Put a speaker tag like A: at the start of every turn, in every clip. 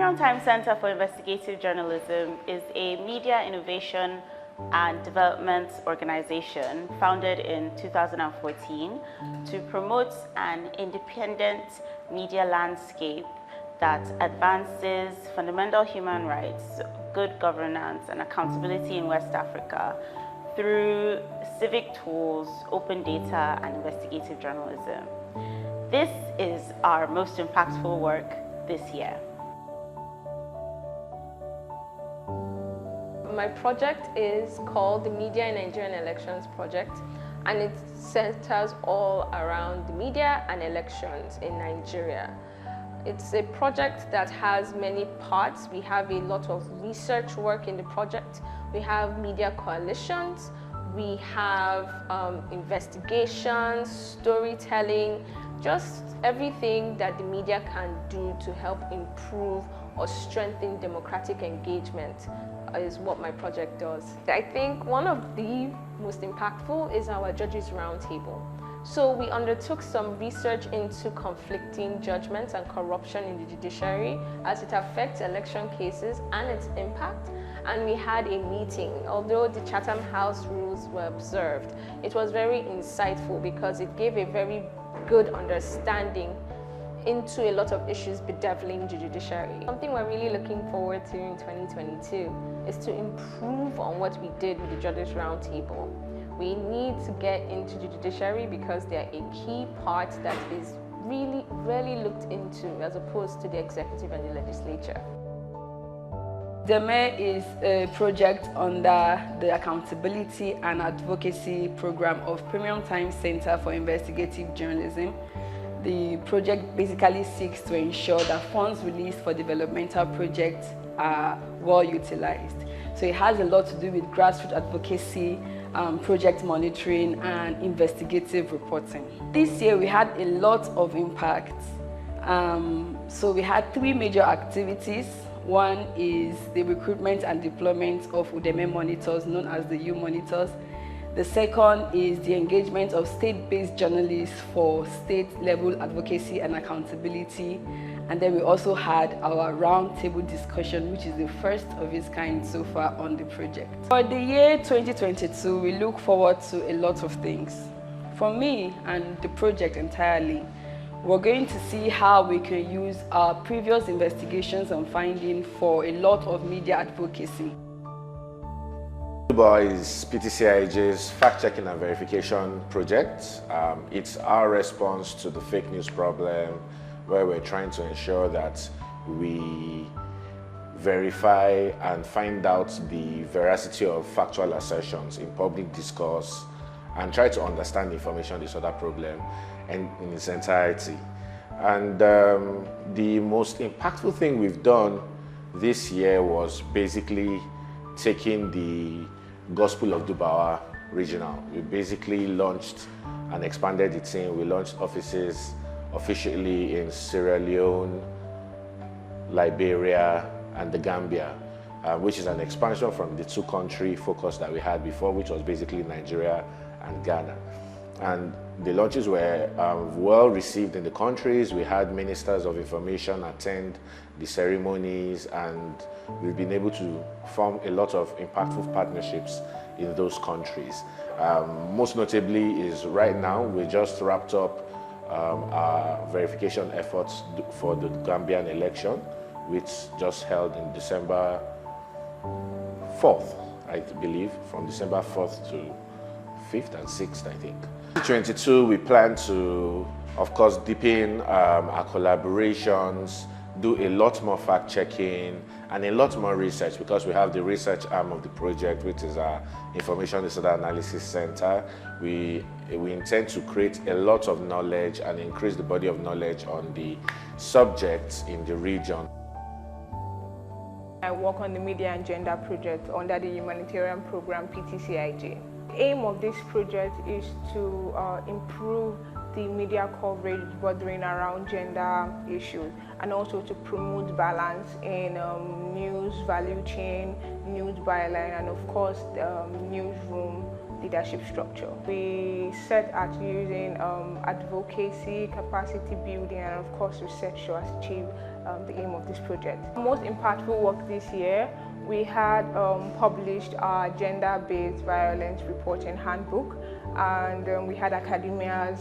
A: Premium Time Center for Investigative Journalism is a media innovation and development organization founded in 2014 to promote an independent media landscape that advances fundamental human rights, good governance, and accountability in West Africa through civic tools, open data, and investigative journalism. This is our most impactful work this year.
B: My project is called the Media in Nigerian Elections Project, and it centers all around the media and elections in Nigeria. It's a project that has many parts. We have a lot of research work in the project. We have media coalitions. We have investigations, storytelling, just everything that the media can do to help improve or strengthen democratic engagement is what my project does. I think one of the most impactful is our Judges Roundtable. So we undertook some research into conflicting judgments and corruption in the judiciary as it affects election cases and its impact. And we had a meeting. Although the Chatham House rules were observed, it was very insightful because it gave a very good understanding into a lot of issues bedeviling the judiciary. Something we're really looking forward to in 2022 is to improve on what we did with the Judges Roundtable. We need to get into the judiciary because they're a key part that is really rarely looked into as opposed to the executive and the legislature.
C: DEME is a project under the Accountability and Advocacy Program of Premium Time Center for Investigative Journalism. The project basically seeks to ensure that funds released for developmental projects are well utilized. So it has a lot to do with grassroots advocacy, project monitoring, and investigative reporting. This year we had a lot of impact. So we had three major activities. One is the recruitment and deployment of UDEME monitors, known as the U monitors. The second is the engagement of state-based journalists for state-level advocacy and accountability. And then we also had our roundtable discussion, which is the first of its kind so far on the project. For the year 2022, we look forward to a lot of things. For me and the project entirely, we're going to see how we can use our previous investigations and findings for a lot of media advocacy.
D: Is PTCIJ's fact-checking and verification project. It's our response to the fake news problem, where we're trying to ensure that we verify and find out the veracity of factual assertions in public discourse and try to understand the information disorder problem in its entirety. And the most impactful thing we've done this year was basically taking the Gospel of Dubawa regional. We basically launched and expanded the team. We launched offices officially in Sierra Leone, Liberia, and the Gambia, which is an expansion from the two-country focus that we had before, which was basically Nigeria and Ghana. And the launches were well received in the countries. We had ministers of information attend the ceremonies, and we've been able to form a lot of impactful partnerships in those countries. Most notably is right now, we just wrapped up our verification efforts for the Gambian election, which just held in December 4th, I believe, from December 4th to 5th and 6th, I think. 2022, we plan to, of course, deepen our collaborations, do a lot more fact-checking and a lot more research, because we have the research arm of the project, which is our Information Disorder Analysis Center. We intend to create a lot of knowledge and increase the body of knowledge on the subjects in the region.
E: I work on the Media and Gender project under the humanitarian program PTCID. The aim of this project is to improve the media coverage bordering around gender issues, and also to promote balance in news value chain, news byline, and of course the newsroom, leadership structure. We set at using advocacy, capacity building, and of course research to achieve the aim of this project. Most impactful work this year, we had published our gender-based violence reporting handbook, and we had academia's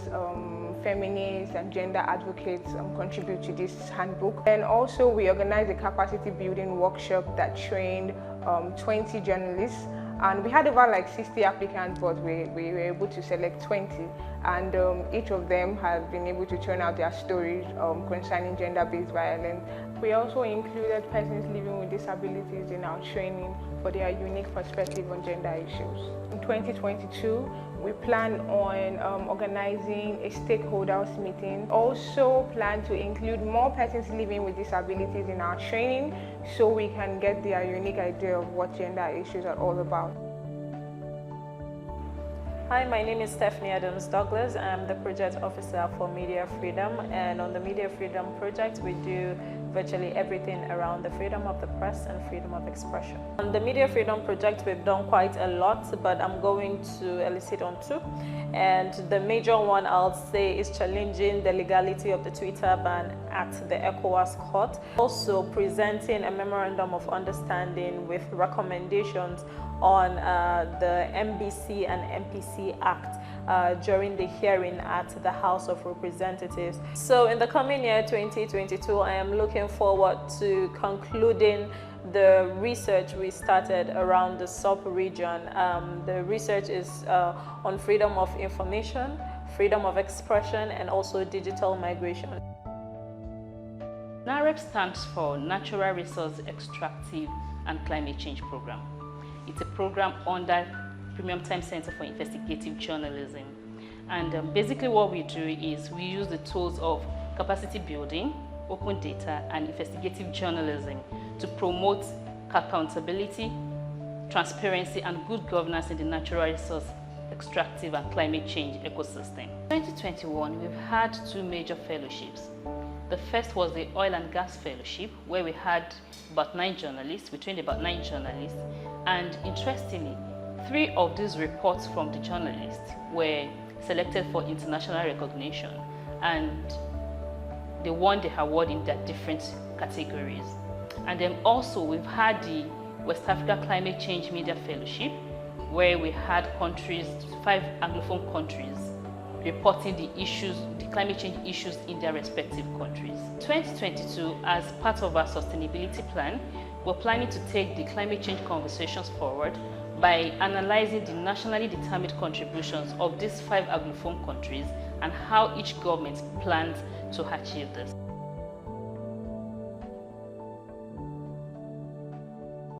E: feminists and gender advocates contribute to this handbook. And also we organized a capacity building workshop that trained 20 journalists, and we had over like 60 applicants, but we were able to select 20, and each of them have been able to turn out their stories concerning gender-based violence. We also included persons living with disabilities in our training for their unique perspective on gender issues. In 2022, we plan on organizing a stakeholders meeting. Also plan to include more persons living with disabilities in our training so we can get their unique idea of what gender issues are all about.
F: Hi, my name is Stephanie Adams Douglas. I'm the project officer for Media Freedom, and on the Media Freedom project we do virtually everything around the freedom of the press and freedom of expression. On the Media Freedom project we've done quite a lot, but I'm going to elicit on two. And the major one I'll say is challenging the legality of the Twitter ban at the ECOWAS court. Also presenting a memorandum of understanding with recommendations on the MBC and MPC Act during the hearing at the House of Representatives. So in the coming year 2022, I am looking forward to concluding the research we started around the sub-region. The research is on freedom of information, freedom of expression, and also digital migration.
G: NAREP stands for Natural Resource Extractive and Climate Change Program. It's a program under Premium Time Center for Investigative Journalism. And basically what we do is we use the tools of capacity building, open data, and investigative journalism to promote accountability, transparency, and good governance in the natural resource extractive and climate change ecosystem. In 2021, we've had two major fellowships. The first was the Oil and Gas Fellowship, where we had about 9 journalists, we trained about 9 journalists, and interestingly, 3 of these reports from the journalists were selected for international recognition, and they won the award in their different categories. And then also we've had the West Africa Climate Change Media Fellowship, where we had countries, 5 Anglophone countries, reporting the issues, the climate change issues in their respective countries. 2022, as part of our sustainability plan, we're planning to take the climate change conversations forward by analyzing the nationally determined contributions of these 5 Anglophone countries and how each government plans to achieve this.